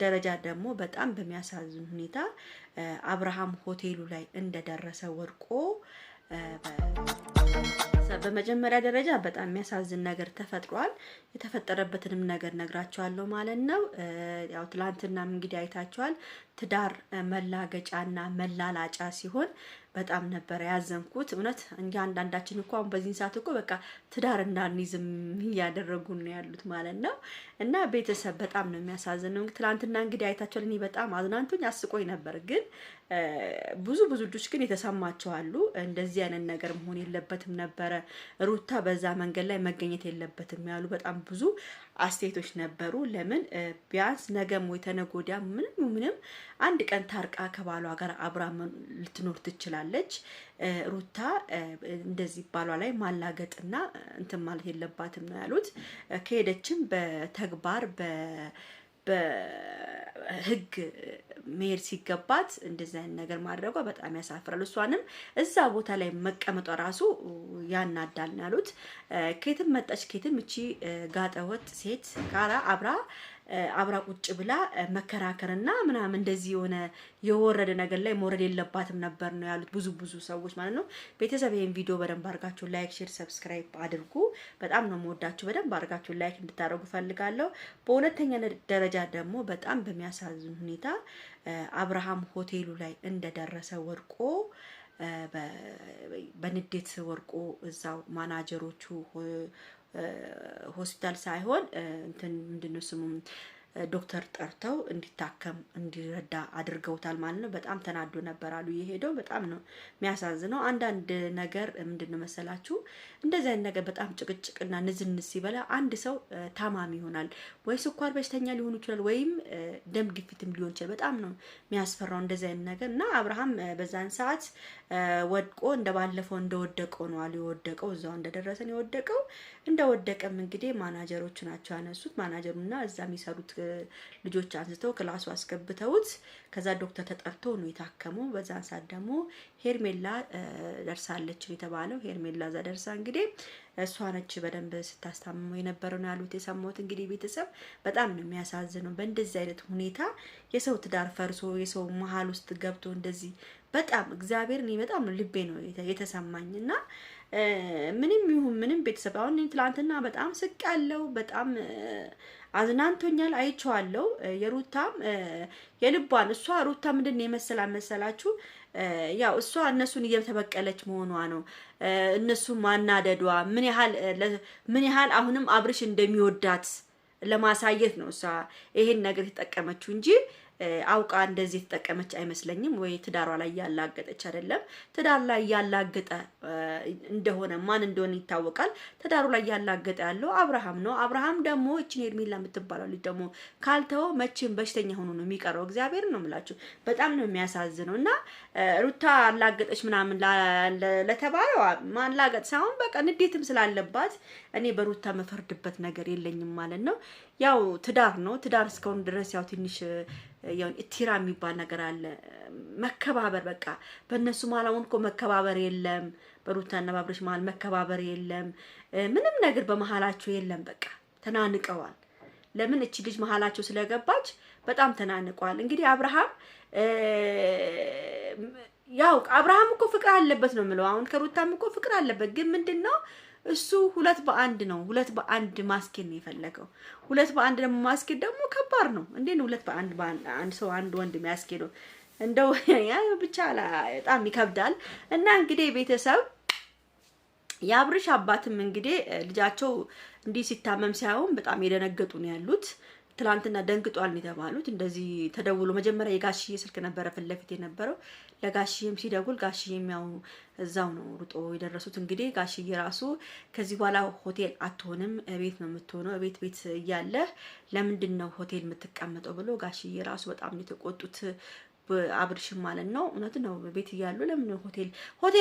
ደረጃ ደግሞ በጣም በሚያሳዝን ሁኔታ አብርሃም ሆቴሉ ላይ እንደደረሰ ወድቆ በመጀመሪያ ደረጃ በጣም የሚያሳዝን ነገር ተፈጥሯል። የተፈጠረበትንም ነገር ነግራቸዋለሁ ማለት ነው። ያው ትላንትናም እንግዲህ አይታቸዋል። ትዳር መላገጫና መላላጫ ሲሆን በጣም ነበር ያዘንኩት። እውነት እንጂ አንዳንዳችን እኮ አሁን በዚህ ሰዓት እኮ በቃ ትዳር እንዳንይዝም እያደረጉን ነው ያሉት ማለት ነው። እና ቤተሰብ በጣም ነው የሚያሳዝነው። ትላንትና እንግዲህ አይታቸዋል። እኔ በጣም አዝናንቶኝ አስቆኝ ነበር። ግን ብዙ ልጆች ግን የተሰማቸው አሉ። እንደዚህ አይነት ነገር መሆን የለበትም ነበረ፣ ሩታ በዛ መንገድ ላይ መገኘት የለበትም ያሉ በጣም ብዙ አስተያየቶች ነበሩ። ለምን ቢያንስ ነገም ወይ ተነገ ወዲያ ምንም አንድ ቀን ታርቃ ከባሏ ጋር አብራ ልትኖር ትችላለች። ሩታ እንደዚህ ባሏ ላይ ማላገጥና እንትን ማለት የለባትም ነው ያሉት። ከሄደችም በተግባር በህግ መሄድ ሲገባት እንደዚህ አይነት ነገር ማድረጓ በጣም ያሳፍራል። እሷንም እዛ ቦታ ላይ መቀመጧ ራሱ ያናዳል ነው ያሉት። ከየትም መጣች ከየትም እቺ ጋጠወጥ ሴት ጋራ አብራ ቁጭ ብላ መከራከርና ምናምን እንደዚህ የወረደ ነገር ላይ መውረድ የለባትም ነበር ነው ያሉት ብዙ ሰዎች ማለት ነው። ቤተሰብ ይሄን ቪዲዮ በደንብ አድርጋችሁ ላይክ፣ ሼር፣ ሰብስክራይብ አድርጉ። በጣም ነው የምወዳችሁ። በደንብ አድርጋችሁ ላይክ እንድታደርጉ ፈልጋለሁ። በሁለተኛ ደረጃ ደግሞ በጣም በሚያሳዝን ሁኔታ አብርሃም ሆቴሉ ላይ እንደደረሰ ወድቆ በንዴት ወድቆ እዛው ማናጀሮቹ ሆስፒታል ሳይሆን እንትን ምንድነው ስሙ ዶክተር ጠርተው እንዲታከም እንዲረዳ አድርገውታል ማለት ነው። በጣም ተናዶ ነበር አሉ የሄደው። በጣም ነው የሚያሳዝነው። አንዳንድ ነገር ምንድነው መሰላችሁ እንደዚህ አይነት ነገር በጣም ጭቅጭቅና ንዝንዝ ሲበላ አንድ ሰው ታማሚ ይሆናል። ወይ ስኳር በሽተኛ ሊሆን ይችላል፣ ወይም ደም ግፊትም ሊሆን ይችላል። በጣም ነው የሚያስፈራው እንደዚህ አይነት ነገር እና አብርሃም በዛን ሰዓት ወድቆ እንደባለፈው እንደወደቀው ነው አሉ የወደቀው። እዛው እንደደረሰን የወደቀው። እንደወደቀም እንግዲህ ማናጀሮቹ ናቸው ያነሱት። ማናጀሩና እዛ የሚሰሩት ልጆች አንስተው ክላሱ አስገብተውት ከዛ ዶክተር ተጠርቶ ነው የታከመው። በዛን ሰዓት ደግሞ ሄርሜላ ደርሳለች የተባለው። ሄርሜላ እዛ ደርሳ እንግዲህ እሷ ነች በደንብ ስታስታምመው የነበረው ነው ያሉት የሰማሁት። እንግዲህ ቤተሰብ በጣም ነው የሚያሳዝነው። በእንደዚህ አይነት ሁኔታ የሰው ትዳር ፈርሶ የሰው መሀል ውስጥ ገብቶ እንደዚህ በጣም እግዚአብሔር እኔ በጣም ነው ልቤ ነው የተሰማኝና ምንም ይሁን ምንም ቤተሰብ አሁን ትላንትና በጣም ስቅ ያለው በጣም አዝናንቶኛል፣ አይቼዋለሁ። የሩታም የልቧን እሷ ሩታ ምንድነው የመሰላ መሰላችሁ ያው እሷ እነሱን እየተበቀለች መሆኗ ነው። እነሱ ማናደዷ ምን ያህል አሁንም አብርሽ እንደሚወዳት ለማሳየት ነው እሷ ይሄን ነገር የተጠቀመችው እንጂ አውቃ እንደዚህ የተጠቀመች አይመስለኝም። ወይ ትዳሯ ላይ ያላገጠች አይደለም። ትዳር ላይ ያላገጠ እንደሆነ ማን እንደሆነ ይታወቃል። ትዳሩ ላይ ያላገጠ ያለው አብርሃም ነው። አብርሃም ደግሞ እቺን ሄርሜላ የምትባለው ልጅ ደግሞ ካልተው መቼም በሽተኛ ሆኖ ነው የሚቀረው። እግዚአብሔር ነው የምላችሁ። በጣም ነው የሚያሳዝነው። እና ሩታ አላገጠች ምናምን ለተባለው ማላገጥ ሳይሆን በቃ ንዴትም ስላለባት እኔ በሩታ መፈርድበት ነገር የለኝም ማለት ነው። ያው ትዳር ነው። ትዳር እስከሆነ ድረስ ያው ትንሽ ያው ኢቲራ የሚባል ነገር አለ። መከባበር በቃ በእነሱ መሀል አሁን እኮ መከባበር የለም። በሩታና በአብርሽ መሀል መከባበር የለም። ምንም ነገር በመሀላቸው የለም። በቃ ተናንቀዋል። ለምን እቺ ልጅ መሀላቸው ስለገባች በጣም ተናንቀዋል። እንግዲህ አብርሃም እኮ ፍቅር አለበት ነው የምለው። አሁን ከሩታም እኮ ፍቅር አለበት። ግን ምንድነው እሱ ሁለት በአንድ ማስኬድ ነው የፈለገው። ሁለት በአንድ ደግሞ ማስኬድ ደግሞ ከባድ ነው። እንዴት ነው ሁለት በአንድ አንድ ሰው አንድ ወንድ የሚያስኬደው? እንደው ያ ብቻ በጣም ይከብዳል። እና እንግዲህ ቤተሰብ የአብርሽ አባትም እንግዲህ ልጃቸው እንዲህ ሲታመም ሳይሆን በጣም የደነገጡ ነው ያሉት። ትላንትና ደንግጧል ነው የተባሉት። እንደዚህ ተደውሎ መጀመሪያ የጋሽዬ ስልክ ነበረ ፊት ለፊት የነበረው። ለጋሽዬም ሲደውል ጋሽዬም ያው እዛው ነው ሩጦ የደረሱት። እንግዲህ ጋሽዬ ራሱ ከዚህ በኋላ ሆቴል አትሆንም፣ ቤት ነው የምትሆነው። ቤት እያለ ለምንድን ነው ሆቴል የምትቀመጠው ብሎ ጋሽዬ ራሱ በጣም ነው የተቆጡት። አብርሽ ማለት ነው። እውነት ነው። ቤት እያሉ ለምን ሆቴል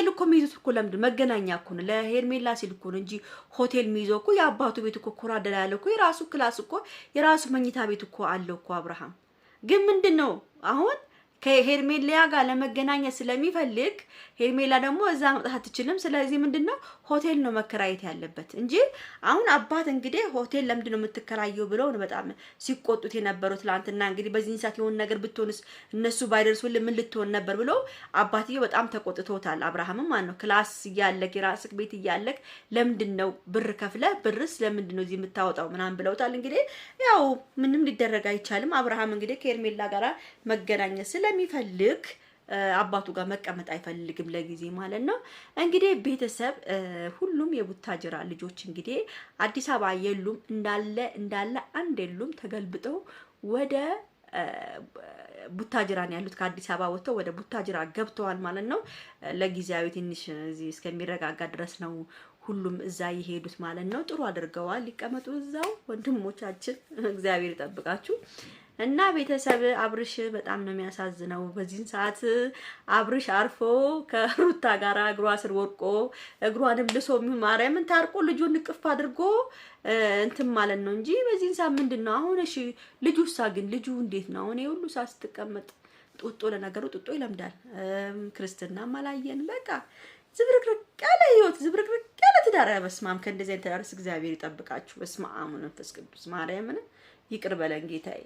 እኮ የሚይዙት እኮ ለምንድን መገናኛ እኮ ነው ለሄርሜላ ሲል እኮ ነው እንጂ ሆቴል የሚይዘው እኮ የአባቱ ቤት እኮ ኮራደላ ያለ እኮ የራሱ ክላስ እኮ የራሱ መኝታ ቤት እኮ አለው እኮ አብርሃም። ግን ምንድነው አሁን ከሄርሜላ ጋር ለመገናኘት ስለሚፈልግ ሄርሜላ ደግሞ እዛ መውጣት አትችልም። ስለዚህ ምንድነው ሆቴል ነው መከራየት ያለበት እንጂ አሁን አባት እንግዲህ ሆቴል ለምንድን ነው የምትከራየው ብለው በጣም ሲቆጡት የነበሩት ትላንትና። እንግዲህ በዚህ ሰዓት የሆነ ነገር ብትሆንስ እነሱ ባይደርሱልን ምን ልትሆን ነበር ብሎ አባትዬው በጣም ተቆጥቶታል። አብርሃምም ማን ነው ክላስ እያለክ የራስክ ቤት እያለክ ለምንድን ነው ብር ከፍለ ብርስ ለምንድን ነው እዚህ የምታወጣው ምናምን ብለውታል። እንግዲህ ያው ምንም ሊደረግ አይቻልም። አብርሃም እንግዲህ ከሄርሜላ ጋር መገናኘት ስለሚፈልግ አባቱ ጋር መቀመጥ አይፈልግም ለጊዜ ማለት ነው። እንግዲህ ቤተሰብ ሁሉም የቡታጅራ ልጆች እንግዲህ አዲስ አበባ የሉም፣ እንዳለ አንድ የሉም፣ ተገልብጠው ወደ ቡታጅራን ያሉት ከአዲስ አበባ ወጥተው ወደ ቡታጅራ ገብተዋል ማለት ነው። ለጊዜያዊ ትንሽ እዚህ እስከሚረጋጋ ድረስ ነው ሁሉም እዛ የሄዱት ማለት ነው። ጥሩ አድርገዋል፣ ሊቀመጡ እዛው ወንድሞቻችን፣ እግዚአብሔር ይጠብቃችሁ። እና ቤተሰብ አብርሽ በጣም ነው የሚያሳዝነው። በዚህን ሰዓት አብርሽ አርፎ ከሩታ ጋር እግሯ ስር ወድቆ እግሯንም ልሶ ማርያምን ታርቆ ልጁን ንቅፍ አድርጎ እንትን ማለት ነው እንጂ በዚህን ሰዓት ምንድነው አሁን? እሺ ልጁሳ ግን ልጁ እንዴት ነው አሁን? የሁሉ ሰዓት ስትቀመጥ ጡጦ፣ ለነገሩ ጡጦ ይለምዳል። ክርስትናም አላየን። በቃ ዝብርቅርቅ ያለ ህይወት፣ ዝብርቅርቅ ያለ ትዳር። በስመ አብ ከእንደዚህ አይነት ትዳርስ እግዚአብሔር ይጠብቃችሁ። በስመ አብ ወመንፈስ ቅዱስ። ማርያምን ይቅር በለን ጌታዬ።